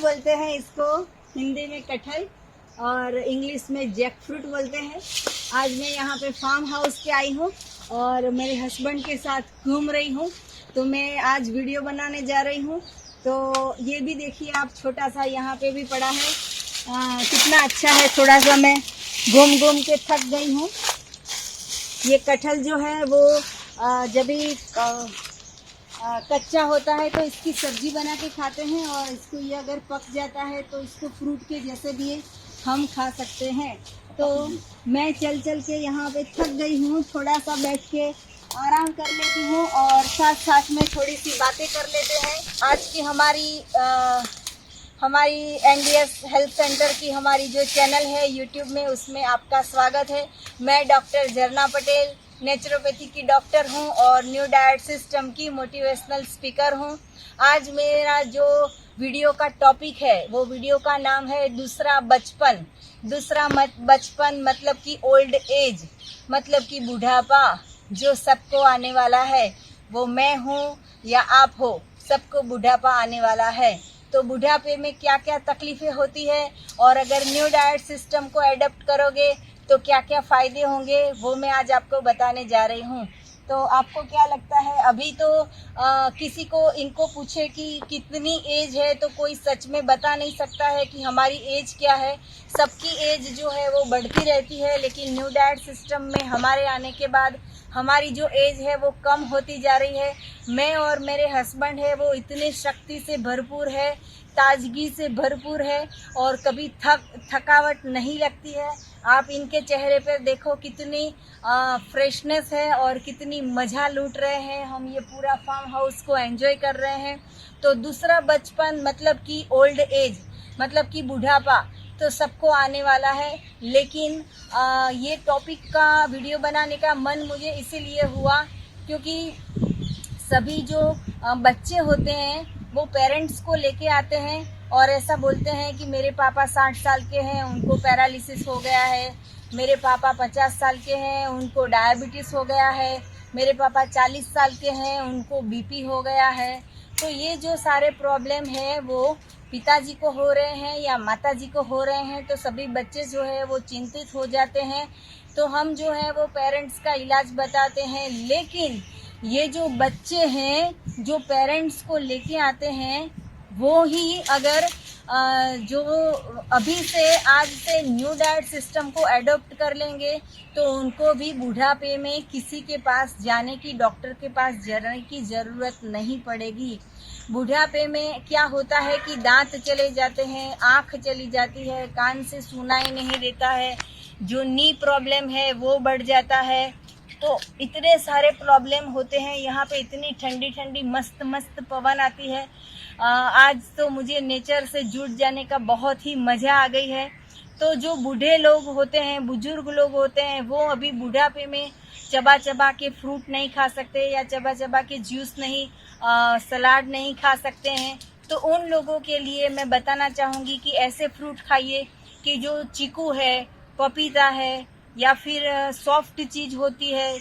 बोलते हैं इसको, हिंदी में कटहल और इंग्लिश में जैक फ्रूट बोलते हैं। आज मैं यहाँ पे फार्म हाउस पे आई हूँ और मेरे हस्बैंड के साथ घूम रही हूँ, तो मैं आज वीडियो बनाने जा रही हूँ। तो ये भी देखिए आप, छोटा सा यहाँ पे भी पड़ा है, कितना अच्छा है। थोड़ा सा मैं घूम घूम के थक गई हूँ। ये कटहल जो है वो जब भी कच्चा होता है तो इसकी सब्जी बना के खाते हैं, और इसको ये अगर पक जाता है तो इसको फ्रूट के जैसे भी हम खा सकते हैं। तो मैं चल चल के यहाँ पे थक गई हूँ, थोड़ा सा बैठ के आराम कर लेती हूँ और साथ साथ में थोड़ी सी बातें कर लेते हैं। आज की हमारी एनडीएस हेल्थ सेंटर की हमारी जो चैनल है यूट्यूब में, उसमें आपका स्वागत है। मैं डॉक्टर झरना पटेल नेचुरोपैथी की डॉक्टर हूं और न्यू डाइट सिस्टम की मोटिवेशनल स्पीकर हूं। आज मेरा जो वीडियो का टॉपिक है, वो वीडियो का नाम है दूसरा बचपन। दूसरा बचपन मतलब कि ओल्ड एज, मतलब कि बुढ़ापा जो सबको आने वाला है। वो मैं हूँ या आप हो, सबको बुढ़ापा आने वाला है। तो बुढ़ापे में क्या क्या तकलीफें होती है, और अगर न्यू डाइट सिस्टम को एडप्ट करोगे तो क्या क्या फ़ायदे होंगे, वो मैं आज आपको बताने जा रही हूँ। तो आपको क्या लगता है? अभी तो किसी को इनको पूछे कि कितनी एज है तो कोई सच में बता नहीं सकता है कि हमारी एज क्या है। सबकी एज जो है वो बढ़ती रहती है, लेकिन न्यू डाइट सिस्टम में हमारे आने के बाद हमारी जो एज है वो कम होती जा रही है। मैं और मेरे हस्बैंड है वो इतने शक्ति से भरपूर है, ताजगी से भरपूर है, और कभी थकावट नहीं लगती है। आप इनके चेहरे पर देखो कितनी फ्रेशनेस है और कितनी मज़ा लूट रहे हैं। हम ये पूरा फार्म हाउस को एंजॉय कर रहे हैं। तो दूसरा बचपन मतलब कि ओल्ड एज, मतलब कि बुढ़ापा तो सबको आने वाला है। लेकिन ये टॉपिक का वीडियो बनाने का मन मुझे इसीलिए हुआ क्योंकि सभी जो बच्चे होते हैं वो पेरेंट्स को लेके आते हैं और ऐसा बोलते हैं कि मेरे पापा 60 साल के हैं, उनको पैरालिसिस हो गया है। मेरे पापा 50 साल के हैं, उनको डायबिटीज़ हो गया है। मेरे पापा 40 साल के हैं, उनको बीपी हो गया है। तो ये जो सारे प्रॉब्लम है वो पिताजी को हो रहे हैं या माताजी को हो रहे हैं, तो सभी बच्चे जो है वो चिंतित हो जाते हैं। तो हम जो है वो पेरेंट्स का इलाज बताते हैं। लेकिन ये जो बच्चे हैं जो पेरेंट्स को लेके आते हैं, वो ही अगर जो अभी से आज से न्यू डाइट सिस्टम को एडॉप्ट कर लेंगे तो उनको भी बुढ़ापे में किसी के पास जाने की, डॉक्टर के पास जाने की ज़रूरत नहीं पड़ेगी। बुढ़ापे में क्या होता है कि दांत चले जाते हैं, आँख चली जाती है, कान से सुनाई नहीं देता है, जो नी प्रॉब्लम है वो बढ़ जाता है। तो इतने सारे प्रॉब्लम होते हैं। यहाँ पे इतनी ठंडी ठंडी मस्त मस्त पवन आती है। आज तो मुझे नेचर से जुड़ जाने का बहुत ही मज़ा आ गई है। तो जो बूढ़े लोग होते हैं, बुजुर्ग लोग होते हैं, वो अभी बुढ़ापे में चबा चबा के फ्रूट नहीं खा सकते या चबा चबा के जूस नहीं, सलाद नहीं खा सकते हैं। तो उन लोगों के लिए मैं बताना चाहूँगी कि ऐसे फ्रूट खाइए कि जो चीकू है, पपीता है, या फिर सॉफ्ट चीज़ होती है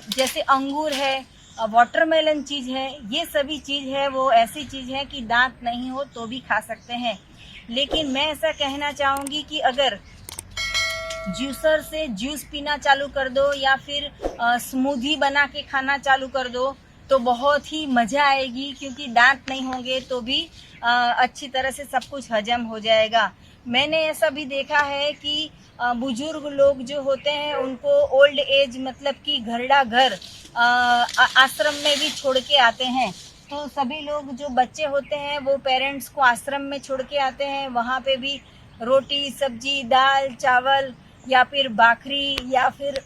जैसे अंगूर है, वाटरमेलन चीज़ है। ये सभी चीज़ है वो ऐसी चीज़ है कि दांत नहीं हो तो भी खा सकते हैं। लेकिन मैं ऐसा कहना चाहूँगी कि अगर जूसर से जूस पीना चालू कर दो या फिर स्मूदी बना के खाना चालू कर दो तो बहुत ही मज़ा आएगी, क्योंकि दांत नहीं होंगे तो भी अच्छी तरह से सब कुछ हजम हो जाएगा। मैंने ऐसा भी देखा है कि बुजुर्ग लोग जो होते हैं उनको ओल्ड एज मतलब कि घरड़ा घर आश्रम में भी छोड़ के आते हैं। तो सभी लोग जो बच्चे होते हैं वो पेरेंट्स को आश्रम में छोड़ के आते हैं। वहाँ पे भी रोटी सब्जी, दाल चावल या फिर भाखरी या फिर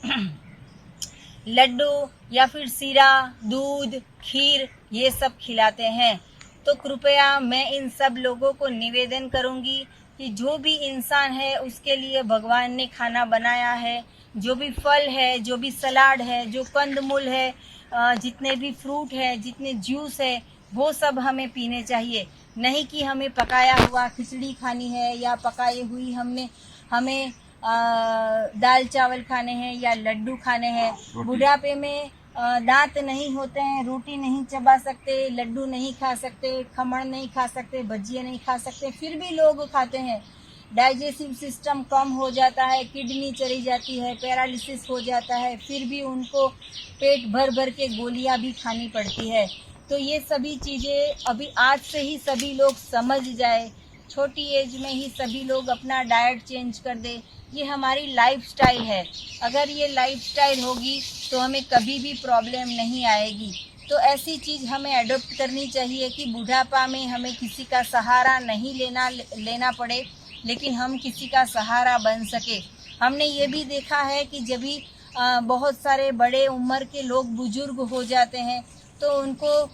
लड्डू या फिर सीरा, दूध, खीर, ये सब खिलाते हैं। तो कृपया मैं इन सब लोगों को निवेदन करूंगी कि जो भी इंसान है उसके लिए भगवान ने खाना बनाया है। जो भी फल है, जो भी सलाद है, जो कंदमूल है, जितने भी फ्रूट है, जितने जूस है, वो सब हमें पीने चाहिए। नहीं कि हमें पकाया हुआ खिचड़ी खानी है या पकाई हुई हमें दाल चावल खाने हैं या लड्डू खाने हैं। बुढ़ापे में दांत नहीं होते हैं, रोटी नहीं चबा सकते, लड्डू नहीं खा सकते, खमण नहीं खा सकते, भजिया नहीं खा सकते, फिर भी लोग खाते हैं। डाइजेस्टिव सिस्टम कम हो जाता है, किडनी चली जाती है, पैरालिसिस हो जाता है, फिर भी उनको पेट भर भर के गोलियां भी खानी पड़ती है। तो ये सभी चीज़ें अभी आज से ही सभी लोग समझ जाए, छोटी एज में ही सभी लोग अपना डाइट चेंज कर दे। ये हमारी लाइफस्टाइल है, अगर ये लाइफस्टाइल होगी तो हमें कभी भी प्रॉब्लम नहीं आएगी। तो ऐसी चीज़ हमें अडॉप्ट करनी चाहिए कि बुढ़ापा में हमें किसी का सहारा नहीं लेना पड़े, लेकिन हम किसी का सहारा बन सके। हमने ये भी देखा है कि जब भी बहुत सारे बड़े उम्र के लोग बुजुर्ग हो जाते हैं तो उनको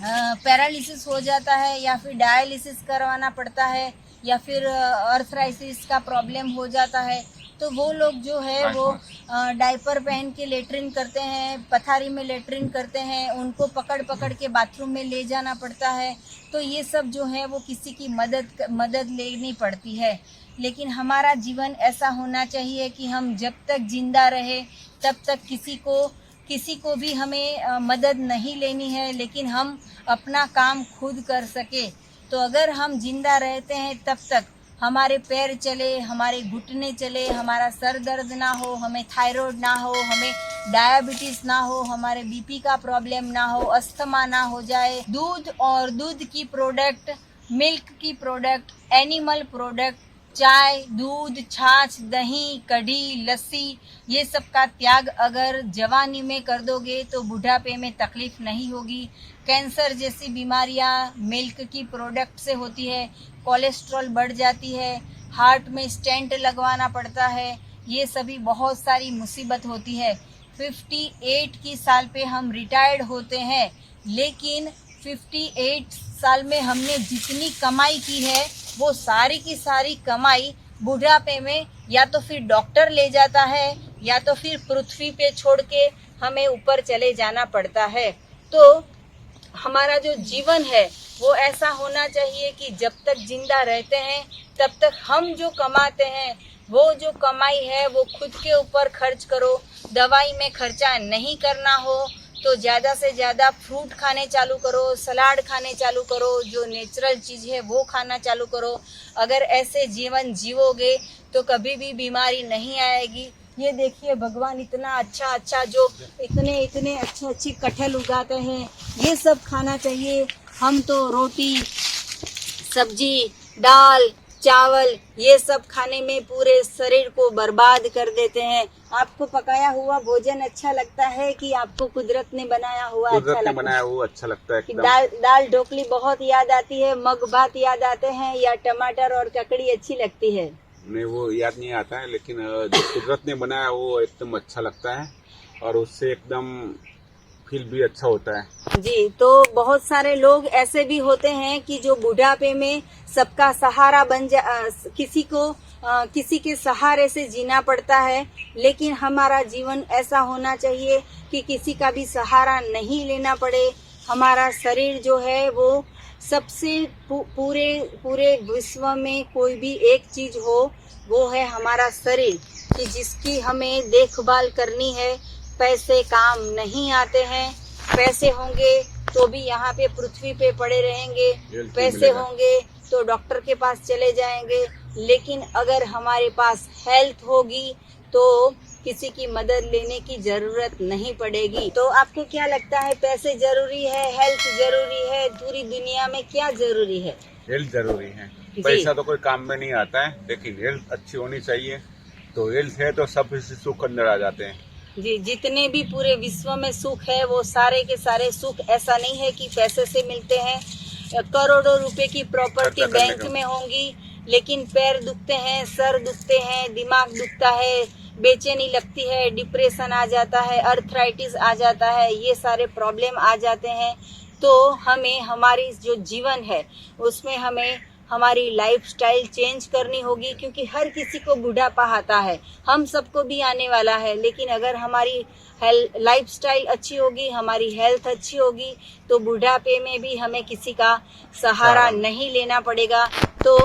पैरालिसिस हो जाता है या फिर डायलिसिस करवाना पड़ता है या फिर अर्थराइटिस का प्रॉब्लम हो जाता है, तो वो लोग जो है वो डायपर पहन के लेटरिन करते हैं, पथारी में लेटरिन करते हैं, उनको पकड़ पकड़ के बाथरूम में ले जाना पड़ता है। तो ये सब जो है वो किसी की मदद लेनी पड़ती है। लेकिन हमारा जीवन ऐसा होना चाहिए कि हम जब तक जिंदा रहे तब तक किसी को भी हमें मदद नहीं लेनी है, लेकिन हम अपना काम खुद कर सके। तो अगर हम जिंदा रहते हैं तब तक हमारे पैर चले, हमारे घुटने चले, हमारा सर दर्द ना हो, हमें थायराइड ना हो, हमें डायबिटीज ना हो, हमारे बीपी का प्रॉब्लम ना हो, अस्थमा ना हो जाए। दूध और दूध की प्रोडक्ट, मिल्क की प्रोडक्ट, एनिमल प्रोडक्ट, चाय, दूध, छाछ, दही, कढ़ी, लस्सी, ये सब का त्याग अगर जवानी में कर दोगे तो बुढ़ापे में तकलीफ नहीं होगी। कैंसर जैसी बीमारियां मिल्क की प्रोडक्ट से होती है, कोलेस्ट्रॉल बढ़ जाती है, हार्ट में स्टेंट लगवाना पड़ता है, ये सभी बहुत सारी मुसीबत होती है। 58 की साल पे हम रिटायर्ड होते हैं, लेकिन 58 साल में हमने जितनी कमाई की है वो सारी की सारी कमाई बुढ़ापे में या तो फिर डॉक्टर ले जाता है या तो फिर पृथ्वी पे छोड़ के हमें ऊपर चले जाना पड़ता है। तो हमारा जो जीवन है वो ऐसा होना चाहिए कि जब तक जिंदा रहते हैं तब तक हम जो कमाते हैं वो जो कमाई है वो खुद के ऊपर खर्च करो। दवाई में खर्चा नहीं करना हो तो ज़्यादा से ज़्यादा फ्रूट खाने चालू करो, सलाद खाने चालू करो, जो नेचुरल चीज़ है वो खाना चालू करो। अगर ऐसे जीवन जीवोगे तो कभी भी बीमारी नहीं आएगी। ये देखिए भगवान इतना अच्छा जो इतने अच्छे कटहल उगाते हैं, ये सब खाना चाहिए। हम तो रोटी, सब्जी, दाल, चावल ये सब खाने में पूरे शरीर को बर्बाद कर देते हैं। आपको पकाया हुआ भोजन अच्छा लगता है कि आपको कुदरत ने बनाया हुआ अच्छा लगता है? दाल ढोकली बहुत याद आती है, मग भात याद आते हैं या टमाटर और ककड़ी अच्छी लगती है? नहीं, वो याद नहीं आता है, लेकिन जो कुदरत ने बनाया वो एकदम अच्छा लगता है और उससे एकदम फील भी अच्छा होता है जी। तो बहुत सारे लोग ऐसे भी होते हैं कि जो बुढ़ापे में सबका सहारा बन किसी के सहारे से जीना पड़ता है, लेकिन हमारा जीवन ऐसा होना चाहिए कि किसी का भी सहारा नहीं लेना पड़े। हमारा शरीर जो है वो सबसे पूरे विश्व में कोई भी एक चीज हो वो है हमारा शरीर, कि जिसकी हमें देखभाल करनी है। पैसे काम नहीं आते हैं, पैसे होंगे तो भी यहाँ पे पृथ्वी पे पड़े रहेंगे, पैसे होंगे तो डॉक्टर के पास चले जाएंगे, लेकिन अगर हमारे पास हेल्थ होगी तो किसी की मदद लेने की जरूरत नहीं पड़ेगी। तो आपको क्या लगता है, पैसे जरूरी है, हेल्थ जरूरी है, पूरी दुनिया में क्या जरूरी है? हेल्थ जरूरी है। पैसा तो कोई काम में नहीं आता है, लेकिन हेल्थ अच्छी होनी चाहिए। तो हेल्थ है तो सब सुख अंदर आ जाते हैं जी। जितने भी पूरे विश्व में सुख है वो सारे के सारे सुख ऐसा नहीं है कि पैसे से मिलते हैं। करोड़ों रुपए की प्रॉपर्टी बैंक में होंगी, लेकिन पैर दुखते हैं, सर दुखते हैं, दिमाग दुखता है, बेचैनी लगती है, डिप्रेशन आ जाता है, अर्थराइटिस आ जाता है, ये सारे प्रॉब्लम आ जाते हैं। तो हमें हमारी जो जीवन है उसमें हमें हमारी लाइफस्टाइल चेंज करनी होगी, क्योंकि हर किसी को बुढ़ापा आता है, हम सबको भी आने वाला है। लेकिन अगर हमारी लाइफस्टाइल अच्छी होगी, हमारी हेल्थ अच्छी होगी, तो बुढ़ापे में भी हमें किसी का सहारा नहीं लेना पड़ेगा। तो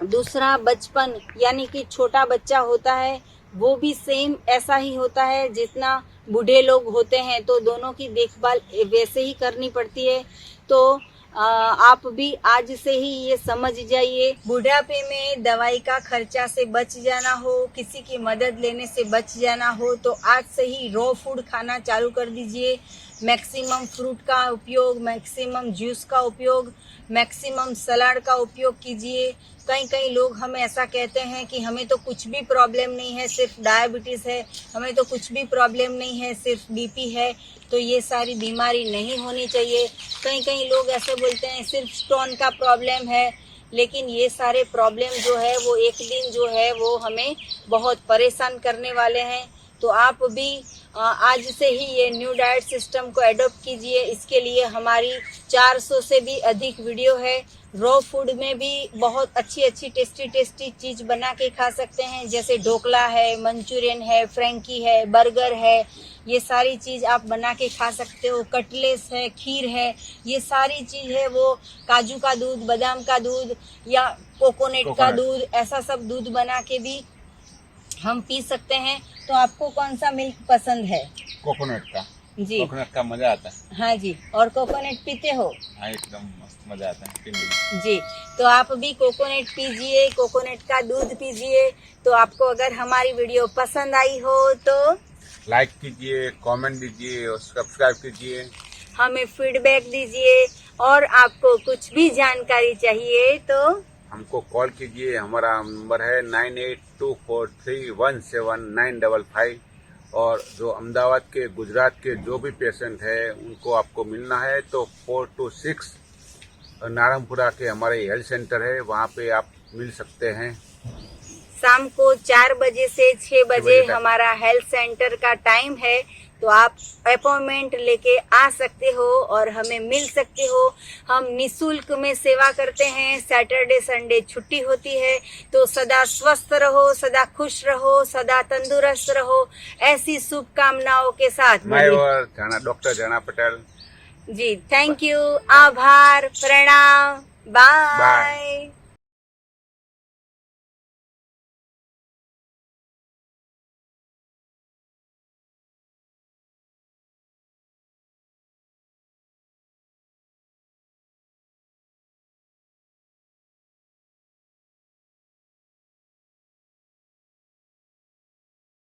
दूसरा, बचपन, यानी कि छोटा बच्चा होता है वो भी सेम ऐसा ही होता है जितना बूढ़े लोग होते हैं, तो दोनों की देखभाल वैसे ही करनी पड़ती है। तो आप भी आज से ही ये समझ जाइए, बुढ़ापे में दवाई का खर्चा से बच जाना हो, किसी की मदद लेने से बच जाना हो, तो आज से ही रॉ फूड खाना चालू कर दीजिए। मैक्सिमम फ्रूट का उपयोग, मैक्सिमम जूस का उपयोग, मैक्सिमम सलाद का उपयोग कीजिए। कई लोग हमें ऐसा कहते हैं कि हमें तो कुछ भी प्रॉब्लम नहीं है, सिर्फ डायबिटीज़ है, हमें तो कुछ भी प्रॉब्लम नहीं है, सिर्फ बीपी है। तो ये सारी बीमारी नहीं होनी चाहिए। कई लोग ऐसे बोलते हैं सिर्फ स्टोन का प्रॉब्लम है, लेकिन ये सारे प्रॉब्लम जो है वो एक दिन जो है वो हमें बहुत परेशान करने वाले हैं। तो आप भी आज से ही ये न्यू डाइट सिस्टम को एडॉप्ट कीजिए। इसके लिए हमारी 400 से भी अधिक वीडियो है। रॉ फूड में भी बहुत अच्छी टेस्टी चीज़ बना के खा सकते हैं, जैसे ढोकला है, मंचूरियन है, फ्रेंकी है, बर्गर है, ये सारी चीज़ आप बना के खा सकते हो। कटलेस है, खीर है, ये सारी चीज़ है वो काजू का दूध, बादाम का दूध या कोकोनट का दूध, ऐसा सब दूध बना के भी हम पी सकते हैं। तो आपको कौन सा मिल्क पसंद है? कोकोनट का। जी, कोकोनट का मजा आता है। हाँ जी। और कोकोनट पीते हो? हाँ, एकदम मस्त मजा आता है पीने में। जी, तो आप भी कोकोनट पीजिए, कोकोनट का दूध पीजिए। तो आपको अगर हमारी वीडियो पसंद आई हो तो लाइक कीजिए, कमेंट दीजिए और सब्सक्राइब कीजिए। हमें फीडबैक दीजिए। और आपको कुछ भी जानकारी चाहिए तो हमको कॉल कीजिए। हमारा नंबर है 9824317955। और जो अहमदाबाद के, गुजरात के जो भी पेशेंट है उनको आपको मिलना है तो 426 नारायणपुरा के हमारे हेल्थ सेंटर है, वहाँ पे आप मिल सकते हैं। शाम को 4 बजे से 6 बजे बजे तक। हमारा हेल्थ सेंटर का टाइम है। तो आप अपॉइंटमेंट लेके आ सकते हो और हमें मिल सकते हो। हम निःशुल्क में सेवा करते हैं। सैटरडे संडे छुट्टी होती है। तो सदा स्वस्थ रहो, सदा खुश रहो, सदा तंदुरुस्त रहो, ऐसी शुभकामनाओं के साथ मैं और डॉक्टर जर्ना पटेल। जी, थैंक यू, आभार, प्रणाम, बाय।